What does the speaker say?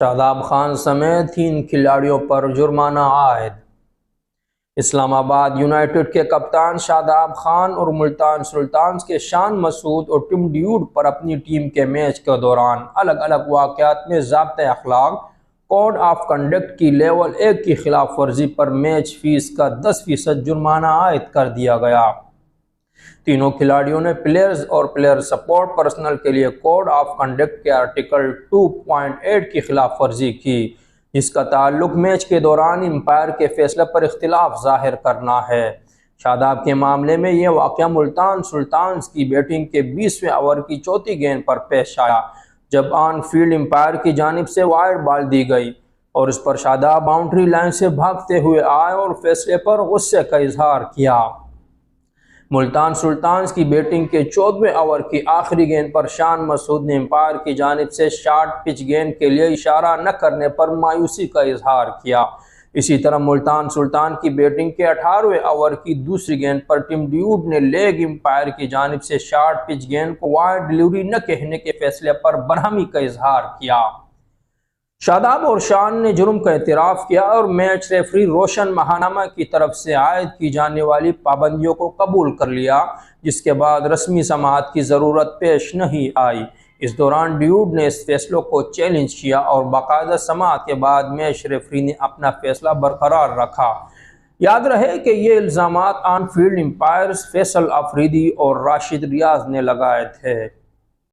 शादाब खान समेत 3 खिलाड़ियों पर जुर्माना आयद। इस्लामाबाद यूनाइटेड के कप्तान शादाब खान और मुल्तान सुल्तान्स के शान मसूद और टिम ड्यूड पर अपनी टीम के मैच के दौरान अलग अलग वाक़यात में ज़ाब्ते अखलाक कोड ऑफ कंडक्ट की लेवल 1 की खिलाफ वर्जी पर मैच फीस का 10% जुर्माना आयद कर दिया गया। तीनों खिलाड़ियों ने प्लेयर्स और प्लेयर सपोर्ट पर्सनल के लिए कोड ऑफ कंडक्ट के आर्टिकल 2.8 की खिलाफ वर्जी की, जिसका ताल्लुक मैच के दौरान एम्पायर के फैसले पर इख्तिलाफ जाहिर करना है। शादाब के मामले में यह वाक़या मुल्तान सुल्तान्स की बैटिंग के 20वें ओवर की चौथी गेंद पर पेश आया, जब ऑन फील्ड एम्पायर की जानिब से वाइड बॉल दी गई और इस पर शादाब बाउंड्री लाइन से भागते हुए आए और फैसले पर गुस्से का इजहार किया। मुल्तान सुल्तान्स की बैटिंग के 14वें ओवर की आखिरी गेंद पर शान मसूद ने एम्पायर की जानिब से शॉर्ट पिच गेंद के लिए इशारा न करने पर मायूसी का इजहार किया। इसी तरह मुल्तान सुल्तान की बैटिंग के 18वें ओवर की दूसरी गेंद पर टिम ड्यूड ने लेग एम्पायर की जानिब से शॉर्ट पिच गेंद को वाइड डिलीवरी न कहने के फैसले पर बरहमी का इजहार किया। शादाब और शान ने जुर्म का एतराफ़ किया और मैच रेफरी रोशन महानामा की तरफ से आयद की जाने वाली पाबंदियों को कबूल कर लिया, जिसके बाद रस्मी समाअत की ज़रूरत पेश नहीं आई। इस दौरान ड्यूड ने इस फैसलों को चैलेंज किया और बाकायदा समाअत के बाद मैच रेफरी ने अपना फैसला बरकरार रखा। याद रहे कि ये इल्ज़ामात on field umpires Faisal Afridi और राशिद रियाज ने लगाए थे।